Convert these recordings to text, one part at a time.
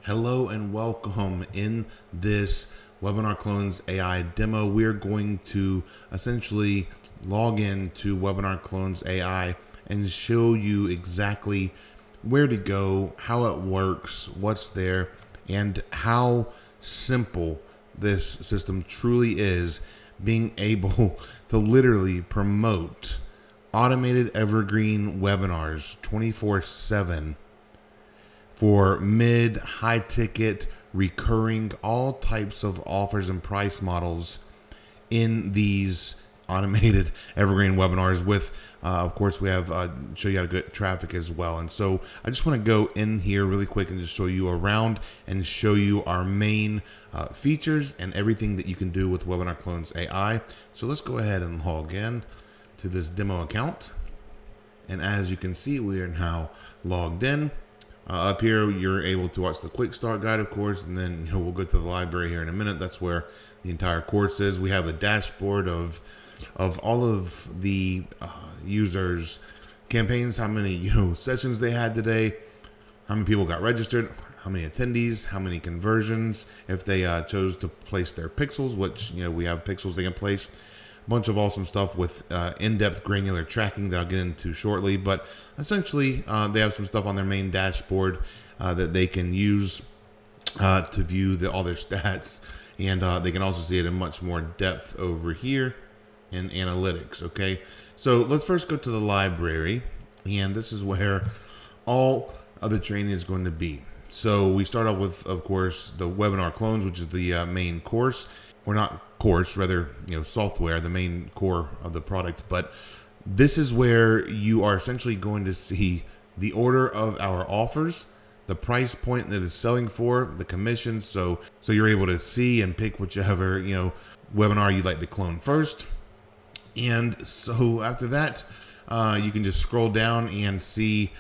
Hello and welcome. In this WebinarClones AI demo, we're going to essentially log in to WebinarClones AI and show you exactly where to go, how it works, what's there, and how simple this system truly is, being able to literally promote automated evergreen webinars 24/7 for mid, high ticket, recurring, all types of offers and price models in these automated evergreen webinars with, of course, we have show you how to get traffic as well. And so I just want to go in here really quick and just show you around and show you our main features and everything that you can do with WebinarClones AI. So let's go ahead and log in to this demo account. And as you can see, we are now logged in. Up here, you're able to watch the quick start guide, of course, and then we'll go to the library here in a minute. That's where the entire course is. We have the dashboard of all of the users' campaigns, how many sessions they had today, how many people got registered, how many attendees, how many conversions, if they chose to place their pixels, which we have pixels they can place. Bunch of awesome stuff with in-depth granular tracking that I'll get into shortly, but essentially they have some stuff on their main dashboard that they can use to view all their stats, and they can also see it in much more depth over here in analytics. Okay, so let's first go to the library, and this is where all of the training is going to be. So we start off with, of course, the webinar clones, which is the main course, or not course, rather, software, the main core of the product. But this is where you are essentially going to see the order of our offers, the price point that is selling for, the commissions. So you're able to see and pick whichever, webinar you'd like to clone first. And so after that, you can just scroll down and see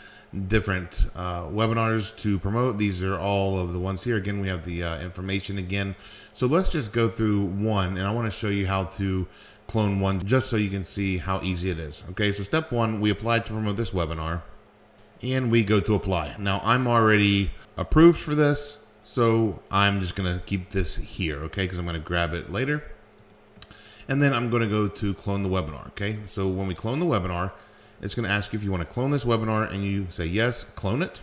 different webinars to promote. These are all of the ones here. Again, we have the information again. So let's just go through one, and I want to show you how to clone one just so you can see how easy it is. Okay, so step one, we applied to promote this webinar, and we go to apply. Now I'm already approved for this, so I'm just going to keep this here, okay, because I'm going to grab it later. And then I'm going to go to clone the webinar. Okay, so when we clone the webinar, it's going to ask you if you want to clone this webinar, and you say yes, clone it,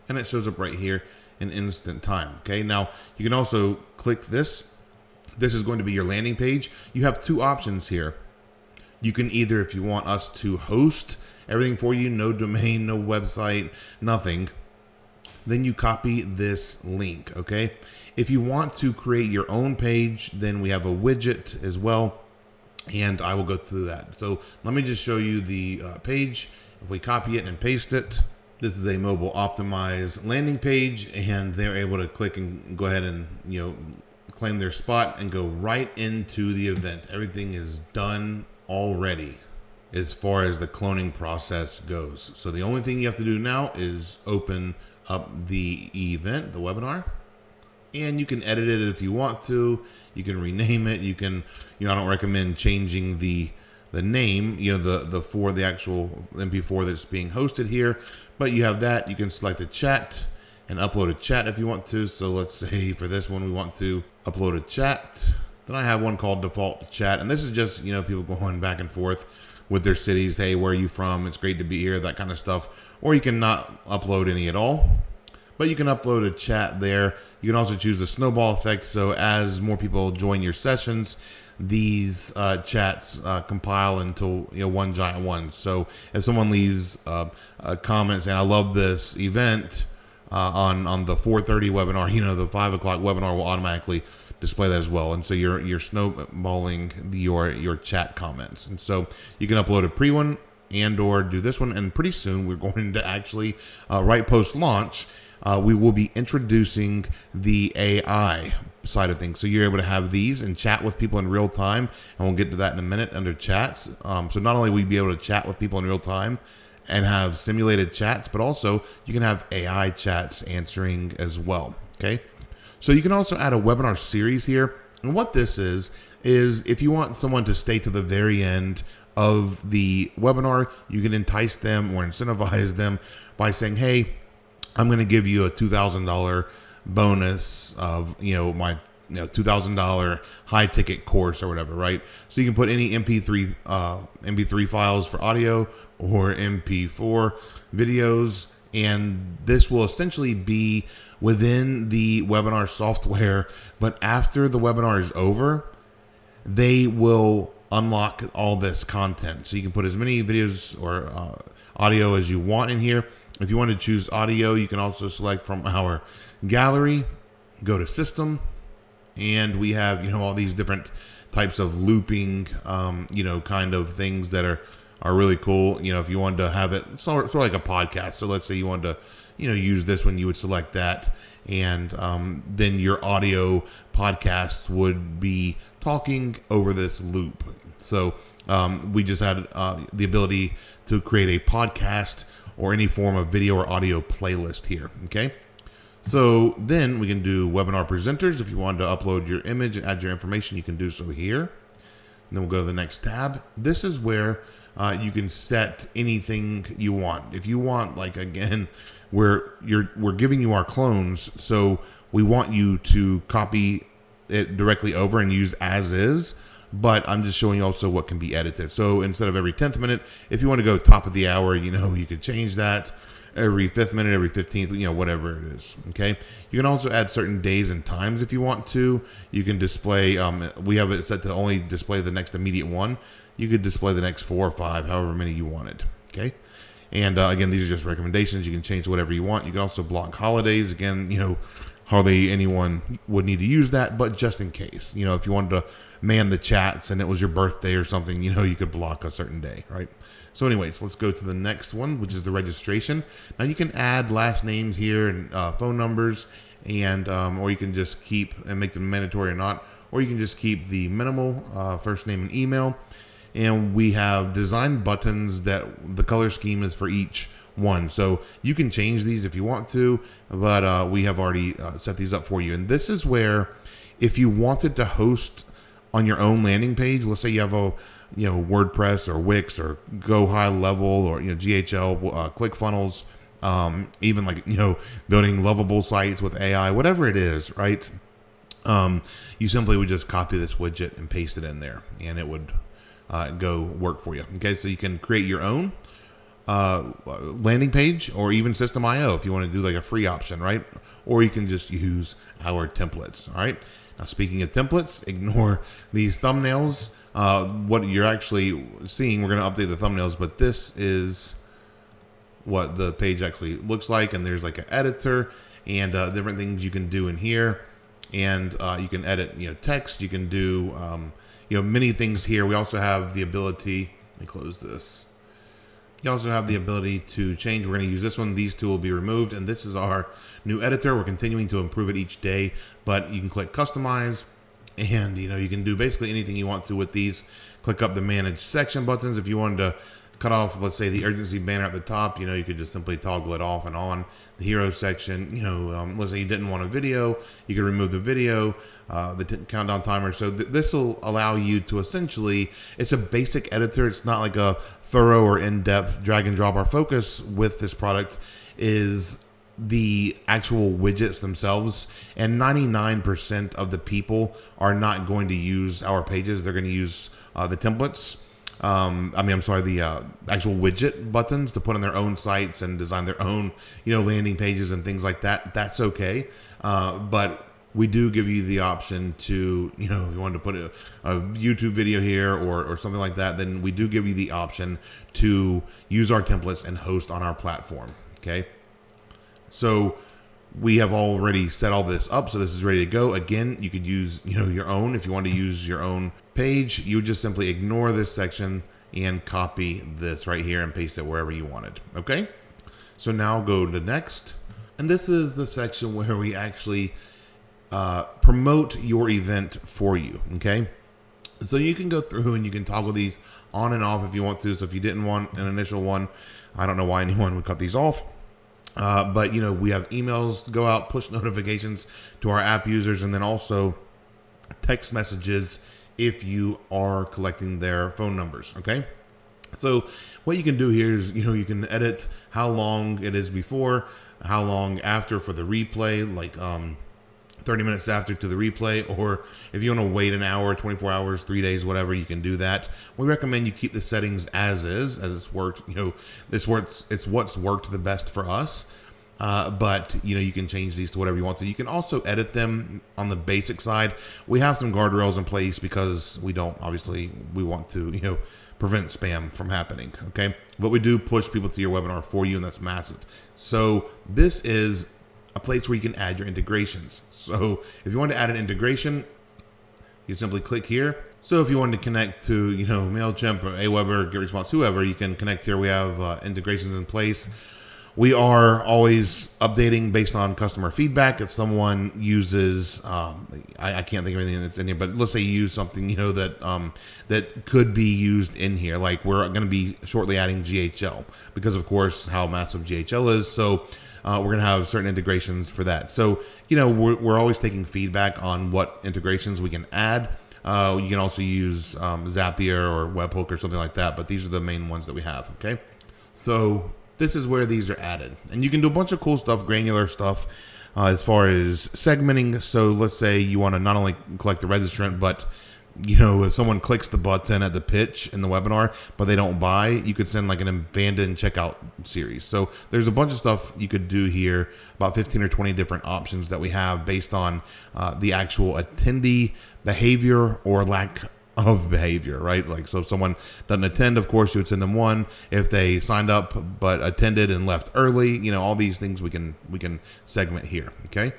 and it shows up right here in instant time. Okay, now you can also click this. This is going to be your landing page. You have two options here. You can either, if you want us to host everything for you, no domain, no website, nothing, then you copy this link. Okay, if you want to create your own page, then we have a widget as well, and I will go through that. So let me just show you the page. If we copy it and paste it, this is a mobile optimized landing page, and they're able to click and go ahead and claim their spot and go right into the event. Everything is done already as far as the cloning process goes. So the only thing you have to do now is open up the event, the webinar, and you can edit it if you want to. You can rename it. You can, I don't recommend changing the name, for the actual MP4 that's being hosted here, but you have that. You can select a chat and upload a chat if you want to. So let's say for this one, we want to upload a chat. Then I have one called default chat, and this is just, people going back and forth with their cities. Hey, where are you from? It's great to be here, that kind of stuff. Or you can not upload any at all, but you can upload a chat there. You can also choose the snowball effect. So as more people join your sessions, these chats compile into one giant one. So if someone leaves a comment saying, I love this event on the 4:30 webinar, the 5 o'clock webinar will automatically display that as well. And so you're snowballing your chat comments. And so you can upload a pre one and or do this one. And pretty soon we're going to actually, right post launch, we will be introducing the AI side of things. So you're able to have these and chat with people in real time. And we'll get to that in a minute under chats. So not only will you be able to chat with people in real time and have simulated chats, but also you can have AI chats answering as well. Okay. So you can also add a webinar series here. And what this is if you want someone to stay to the very end of the webinar, you can entice them or incentivize them by saying, hey, I'm going to give you a $2,000 bonus of, my $2,000 high ticket course or whatever, right? So you can put any MP3 files for audio or MP4 videos, and this will essentially be within the webinar software. But after the webinar is over, they will unlock all this content. So you can put as many videos or audio as you want in here. If you want to choose audio, you can also select from our gallery, go to system, and we have, all these different types of looping, kind of things that are really cool. If you wanted to have it sort of like a podcast. So let's say you wanted to, use this one, you would select that. And then your audio podcast would be talking over this loop. So we just had the ability to create a podcast or any form of video or audio playlist here. Okay. So then we can do webinar presenters. If you wanted to upload your image and add your information, you can do so here. And then we'll go to the next tab. This is where you can set anything you want. If you want, like, again, we're giving you our clones, so we want you to copy it directly over and use as is. But I'm just showing you also what can be edited. So instead of every 10th minute, if you want to go top of the hour, you could change that. Every 5th minute, every 15th, whatever it is. Okay. You can also add certain days and times if you want to. You can display, we have it set to only display the next immediate one. You could display the next 4 or 5, however many you wanted. Okay. And again, these are just recommendations. You can change whatever you want. You can also block holidays. Again, hardly anyone would need to use that, but just in case, if you wanted to man the chats and it was your birthday or something, you could block a certain day, right? So anyways, let's go to the next one, which is the registration. Now you can add last names here and phone numbers, and or you can just keep and make them mandatory or not, or you can just keep the minimal first name and email. And we have design buttons that the color scheme is for each one. So you can change these if you want to, but we have already set these up for you. And this is where, if you wanted to host on your own landing page, let's say you have a WordPress or Wix or Go High Level or GHL, ClickFunnels, even like building lovable sites with AI, whatever it is, right? You simply would just copy this widget and paste it in there, and it would go work for you. Okay, so you can create your own landing page or even System IO if you want to do like a free option, right? Or you can just use our templates. All right. Now, speaking of templates, ignore these thumbnails. What you're actually seeing, we're going to update the thumbnails, but this is what the page actually looks like. And there's like an editor and different things you can do in here. And you can edit, text. You can do, many things here. We also have the ability, let me close this. You also have the ability to change. We're going to use this one. These two will be removed. And this is our new editor. We're continuing to improve it each day, but you can click customize and, you can do basically anything you want to with these. Click up the manage section buttons. If you wanted to cut off, let's say, the urgency banner at the top, you could just simply toggle it off and on. The hero section, let's say you didn't want a video, you could remove the video, the countdown timer. So this will allow you to essentially, it's a basic editor. It's not like a thorough or in-depth drag and drop. Our focus with this product is the actual widgets themselves, and 99% of the people are not going to use our pages. They're going to use the templates. The actual widget buttons to put on their own sites and design their own, landing pages and things like that. That's okay. But we do give you the option to, if you wanted to put a YouTube video here or something like that, then we do give you the option to use our templates and host on our platform. Okay. So we have already set all this up. So this is ready to go. Again, you could use, your own. If you want to use your own page, you would just simply ignore this section and copy this right here and paste it wherever you wanted. Okay. So now go to next. And this is the section where we actually promote your event for you. Okay. So you can go through and you can toggle these on and off if you want to. So if you didn't want an initial one, I don't know why anyone would cut these off. But we have emails go out, push notifications to our app users, and then also text messages if you are collecting their phone numbers. Okay. So what you can do here is, you can edit how long it is before. how long after for the replay, like 30 minutes after to the replay, or if you want to wait an hour, 24 hours, 3 days, whatever, you can do that. We recommend you keep the settings as is, as it's worked. It's what's worked the best for us. But you can change these to whatever you want to. You can also edit them on the basic side. We have some guardrails in place because we want to, prevent spam from happening. Okay. But we do push people to your webinar for you, and that's massive. So this is a place where you can add your integrations. So if you want to add an integration, you simply click here. So if you want to connect to, MailChimp or Aweber, GetResponse, whoever, you can connect here. We have integrations in place. We are always updating based on customer feedback. If someone uses, I can't think of anything that's in here, but let's say you use something, that could be used in here. Like we're going to be shortly adding GHL because, of course, how massive GHL is. So we're going to have certain integrations for that. So, we're always taking feedback on what integrations we can add. You can also use Zapier or Webhook or something like that, but these are the main ones that we have. Okay. So this is where these are added, and you can do a bunch of cool stuff, granular stuff, as far as segmenting. So let's say you want to not only collect the registrant, but if someone clicks the button at the pitch in the webinar, but they don't buy, you could send like an abandoned checkout series. So there's a bunch of stuff you could do here, about 15 or 20 different options that we have based on the actual attendee behavior or lack of behavior, right? Like, so if someone doesn't attend, of course, you would send them one. If they signed up but attended and left early, all these things we can segment here. Okay.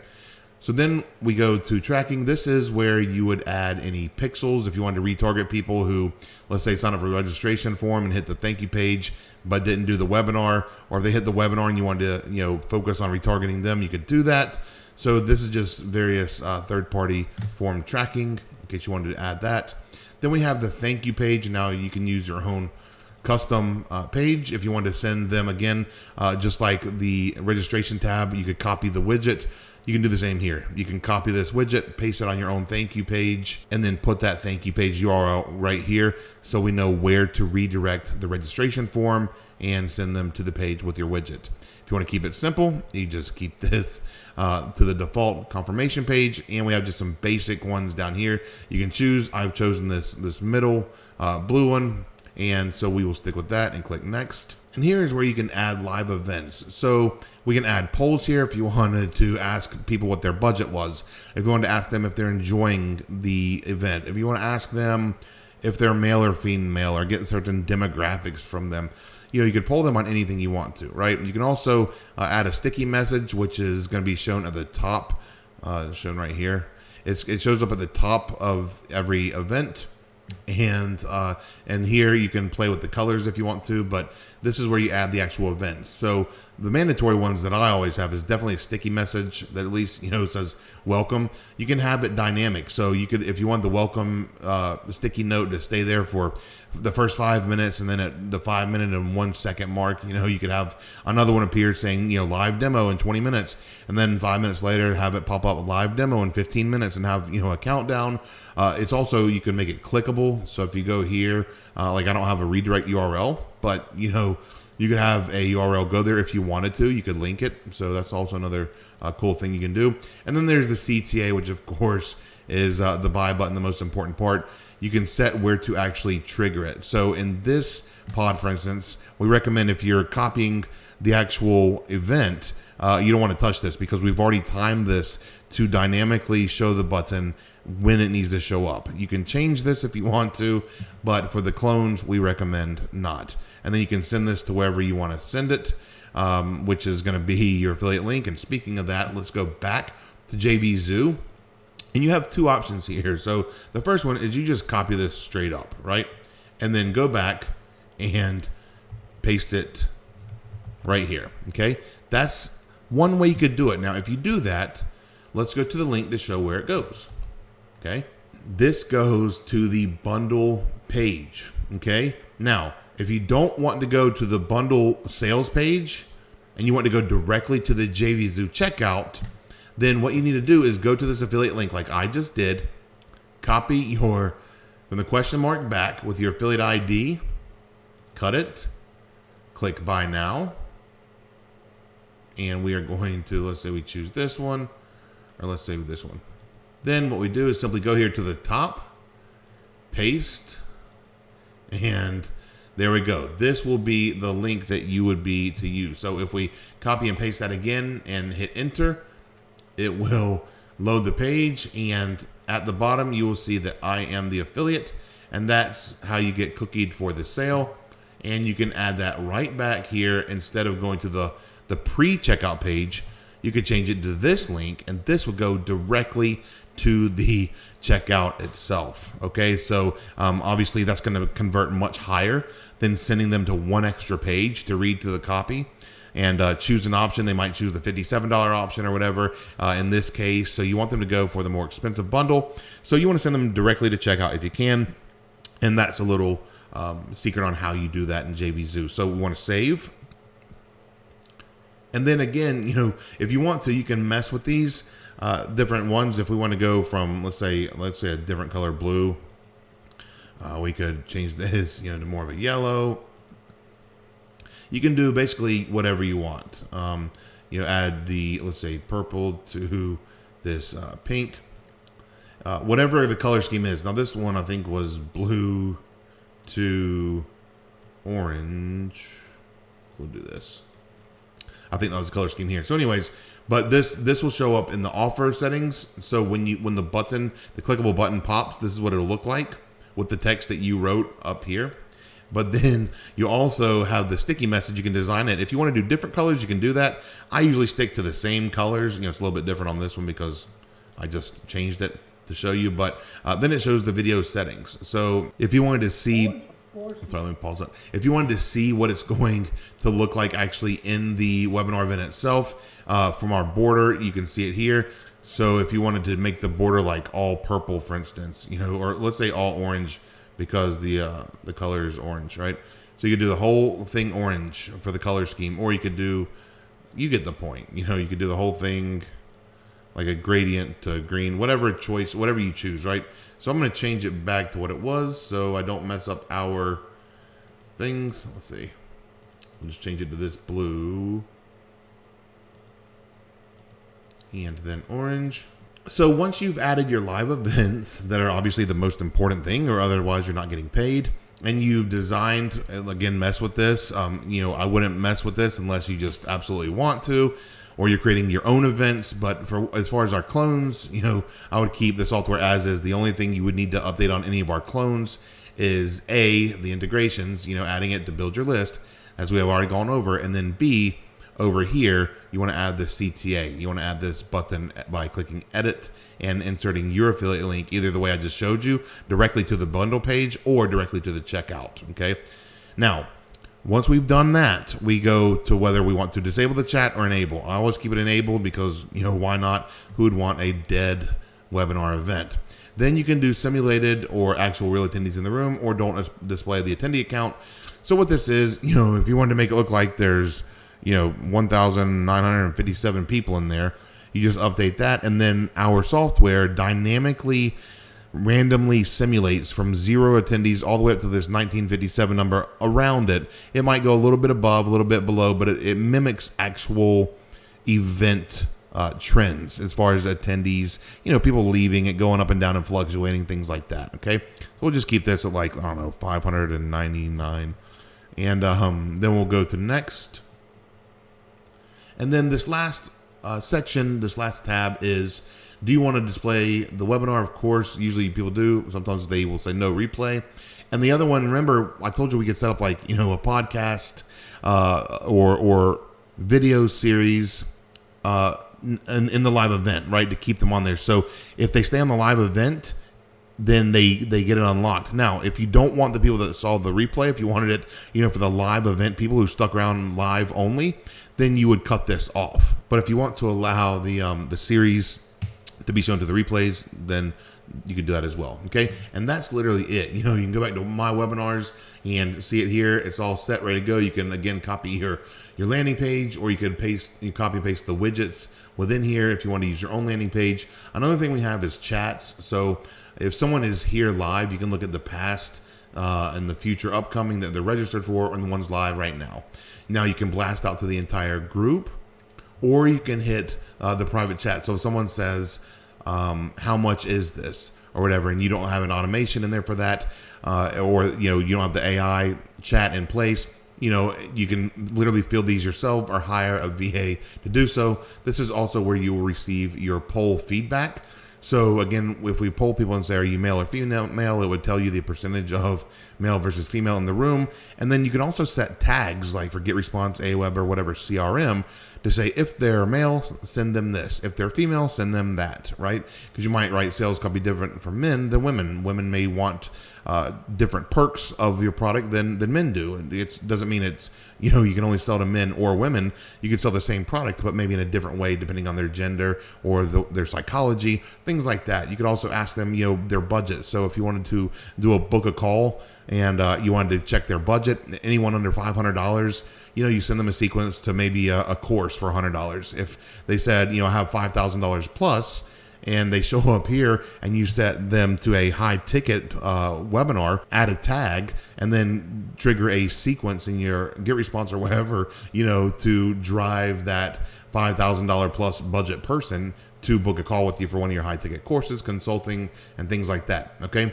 So then we go to tracking. This is where you would add any pixels if you wanted to retarget people who, let's say, sign up for a registration form and hit the thank you page but didn't do the webinar, or if they hit the webinar and you wanted to focus on retargeting them, you could do that. So this is just various third-party form tracking in case you wanted to add that. Then we have the thank you page. Now you can use your own custom page if you want to send them again, just like the registration tab. You could copy the widget. You can do the same here. You can copy this widget, paste it on your own thank you page, and then put that thank you page URL right here so we know where to redirect the registration form and send them to the page with your widget. If you want to keep it simple, you just keep this to the default confirmation page, and we have just some basic ones down here. You can choose. I've chosen this middle blue one, and so we will stick with that and click next. And here is where you can add live events. So we can add polls here if you wanted to ask people what their budget was. If you wanted to ask them if they're enjoying the event. If you want to ask them if they're male or female or get certain demographics from them. You could poll them on anything you want to, right? You can also add a sticky message, which is going to be shown at the top, shown right here. It shows up at the top of every event. And here you can play with the colors if you want to, but this is where you add the actual events. So the mandatory ones that I always have is definitely a sticky message that at least, it says welcome. You can have it dynamic. So you could, if you want the welcome sticky note to stay there for the first 5 minutes, and then at the 5 minute and 1 second mark, you could have another one appear saying, live demo in 20 minutes. And then 5 minutes later, have it pop up live demo in 15 minutes and have, a countdown. It's also, you can make it clickable. So if you go here, like I don't have a redirect URL, but you could have a URL go there if you wanted to. You could link it. So that's also another cool thing you can do. And then there's the CTA, which of course is the buy button, the most important part. You can set where to actually trigger it. So in this pod, for instance, we recommend if you're copying the actual event, you don't want to touch this because we've already timed this to dynamically show the button when it needs to show up. You can change this if you want to, but for the clones, we recommend not. And then you can send this to wherever you want to send it, which is going to be your affiliate link. And speaking of that, let's go back to JVZoo. And you have two options here. So the first one is you just copy this straight up, right? And then go back and paste it right here, okay? That's one way you could do it. Now, if you do that, let's go to the link to show where it goes, okay? This goes to the bundle page, okay? Now, if you don't want to go to the bundle sales page and you want to go directly to the JVZoo checkout, then what you need to do is go to this affiliate link like I just did, copy your, from the question mark back with your affiliate ID, cut it, click buy now, and we are going to, let's say we choose this one, or let's say this one. Then what we do is simply go here to the top, paste, and there we go. This will be the link that you would be to use. So if we copy and paste that again and hit enter, it will load the page, and at the bottom you will see that I am the affiliate, and that's how you get cookied for the sale. And you can add that right back here. Instead of going to the pre-checkout page, you could change it to this link, and this will go directly to the checkout itself. Okay, so obviously that's going to convert much higher than sending them to one extra page to read to the copy and choose an option. They might choose the $57 option or whatever in this case. So you want them to go for the more expensive bundle. So you want to send them directly to checkout if you can. And that's a little secret on how you do that in JVZoo. So we want to save. And then again, if you want to, you can mess with these different ones. If we want to go from, let's say a different color blue, we could change this, to more of a yellow. You can do basically whatever you want. Add the, let's say, purple to this pink, whatever the color scheme is. Now this one I think was blue to orange. We'll do this. I think that was the color scheme here. So anyways, but this will show up in the offer settings. So when the clickable button pops, this is what it'll look like with the text that you wrote up here. But then you also have the sticky message. You can design it. If you want to do different colors, you can do that. I usually stick to the same colors. It's a little bit different on this one because I just changed it to show you. But then it shows the video settings. So if you wanted to see, sorry, let me pause that. If you wanted to see what it's going to look like actually in the webinar event itself, from our border, you can see it here. So if you wanted to make the border like all purple, for instance, or let's say all orange, because the color is orange, right? So you could do the whole thing orange for the color scheme, or you could do, you get the point. You could do the whole thing like a gradient to green, whatever you choose, right? So I'm going to change it back to what it was so I don't mess up our things. Let's see. I'll just change it to this blue and then orange. So once you've added your live events that are obviously the most important thing, or otherwise you're not getting paid, and you've designed, again, mess with this. I wouldn't mess with this unless you just absolutely want to, or you're creating your own events. But as far as our clones, I would keep the software as is. The only thing you would need to update on any of our clones is A, the integrations, adding it to build your list, as we have already gone over, and then B, over here, you want to add the CTA. You want to add this button by clicking edit and inserting your affiliate link, either the way I just showed you, directly to the bundle page or directly to the checkout. Okay. Now, once we've done that, we go to whether we want to disable the chat or enable. I always keep it enabled because, why not? Who would want a dead webinar event? Then you can do simulated or actual real attendees in the room, or don't display the attendee account. So what this is, if you wanted to make it look like there's 1,957 people in there, you just update that, and then our software dynamically randomly simulates from 0 attendees all the way up to this 1957 number around it. It might go a little bit above, a little bit below, but it mimics actual event trends as far as attendees, people leaving, it going up and down and fluctuating, things like that. Okay, so we'll just keep this at 599, and then we'll go to next. And then this last section, this last tab is, do you want to display the webinar? Of course, usually people do. Sometimes they will say no replay. And the other one, remember, I told you we could set up a podcast or video series in the live event, right, to keep them on there. So if they stay on the live event, then they get it unlocked. Now, if you don't want the people that saw the replay, if you wanted it, for the live event people who stuck around live only, then you would cut this off. But if you want to allow the series to be shown to the replays, then you can do that as well. Okay, and that's literally it. You can go back to my webinars and see it here. It's all set, ready to go. You can again copy your landing page, or you could copy and paste the widgets within here if you want to use your own landing page. Another thing we have is chats. So if someone is here live, you can look at the past and the future upcoming that they're registered for, and the ones live right now. Now you can blast out to the entire group, or you can hit the private chat. So if someone says, how much is this or whatever, and you don't have an automation in there for that, or you don't have the AI chat in place, you can literally fill these yourself or hire a VA to do so. This is also where you will receive your poll feedback. So again, if we poll people and say, are you male or female, it would tell you the percentage of male versus female in the room. And then you can also set tags like for GetResponse, Aweber, or whatever CRM to say, if they're male, send them this. If they're female, send them that, right? Because you might write sales could be different for men than women. Women may want different perks of your product than men do. And it doesn't mean it's, you can only sell to men or women. You can sell the same product, but maybe in a different way, depending on their gender or their psychology, things like that. You could also ask them, their budget. So if you wanted to do a book a call and you wanted to check their budget, anyone under $500, you send them a sequence to maybe a course for $100. If they said, I have $5,000 plus, and they show up here and you set them to a high ticket webinar, add a tag, and then trigger a sequence in your GetResponse or whatever, to drive that $5,000 plus budget person to book a call with you for one of your high ticket courses, consulting, and things like that. Okay.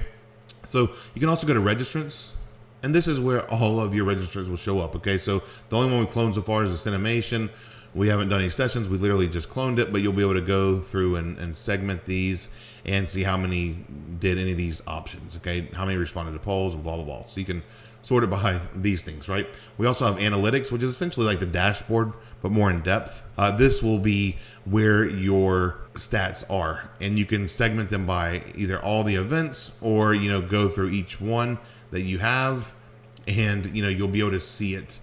So you can also go to registrants, and this is where all of your registrants will show up. Okay. So the only one we cloned so far is the Cinemation. We haven't done any sessions. We literally just cloned it, but you'll be able to go through and segment these and see how many did any of these options. Okay. How many responded to polls and blah, blah, blah. So you can sort it by these things, right? We also have analytics, which is essentially like the dashboard, but more in depth. This will be where your stats are, and you can segment them by either all the events or, go through each one that you have, and, you'll be able to see it,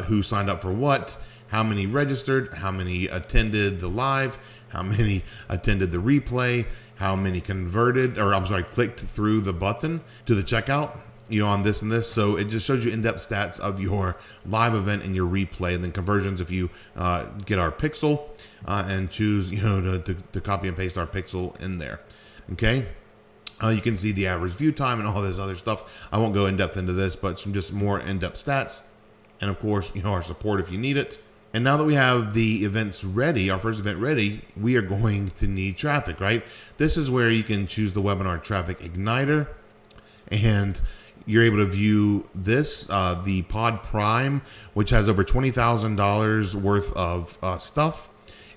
who signed up for what, how many registered, how many attended the live, how many attended the replay, how many clicked through the button to the checkout, on this and this. So it just shows you in-depth stats of your live event and your replay, and then conversions if you get our pixel and choose, to copy and paste our pixel in there. Okay. You can see the average view time and all this other stuff. I won't go in depth into this, but some just more in-depth stats. And of course, our support if you need it. And now that we have the events ready, our first event ready, we are going to need traffic, right? This is where you can choose the webinar traffic igniter, and you're able to view this, the Pod Prime, which has over $20,000 worth of stuff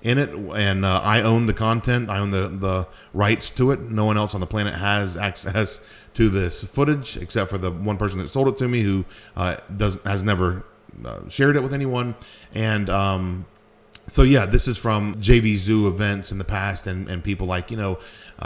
in it. And I own the content. I own the rights to it. No one else on the planet has access to this footage except for the one person that sold it to me, who has never shared it with anyone. And so yeah, this is from JV Zoo events in the past, and people like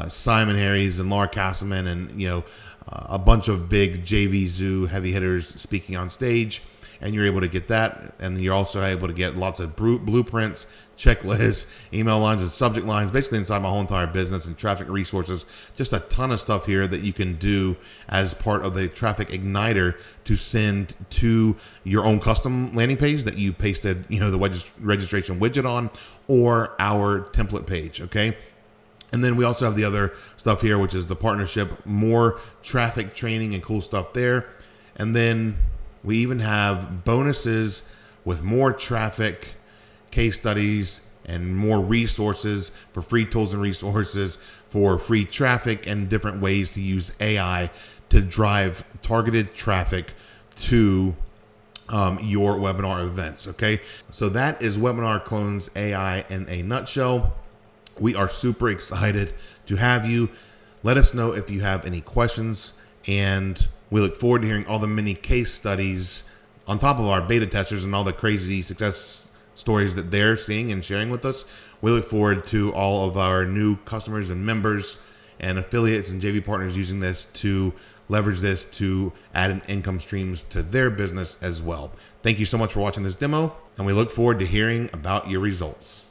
Simon Harries and Laura Castleman, and a bunch of big JV Zoo heavy hitters speaking on stage. And you're able to get that, and you're also able to get lots of blueprints, checklists, email lines, and subject lines, basically inside my whole entire business, and traffic resources. Just a ton of stuff here that you can do as part of the traffic igniter to send to your own custom landing page that you pasted, the registration widget on, or our template page. Okay. And then we also have the other stuff here, which is the partnership, more traffic training and cool stuff there. And then we even have bonuses with more traffic, case studies, and more resources for free tools and resources for free traffic, and different ways to use AI to drive targeted traffic to your webinar events. Okay, so that is Webinar AI in a nutshell. We are super excited to have you. Let us know if you have any questions, and we look forward to hearing all the many case studies on top of our beta testers and all the crazy success stories that they're seeing and sharing with us. We look forward to all of our new customers and members and affiliates and JV partners using this to leverage this to add income streams to their business as well. Thank you so much for watching this demo, and we look forward to hearing about your results.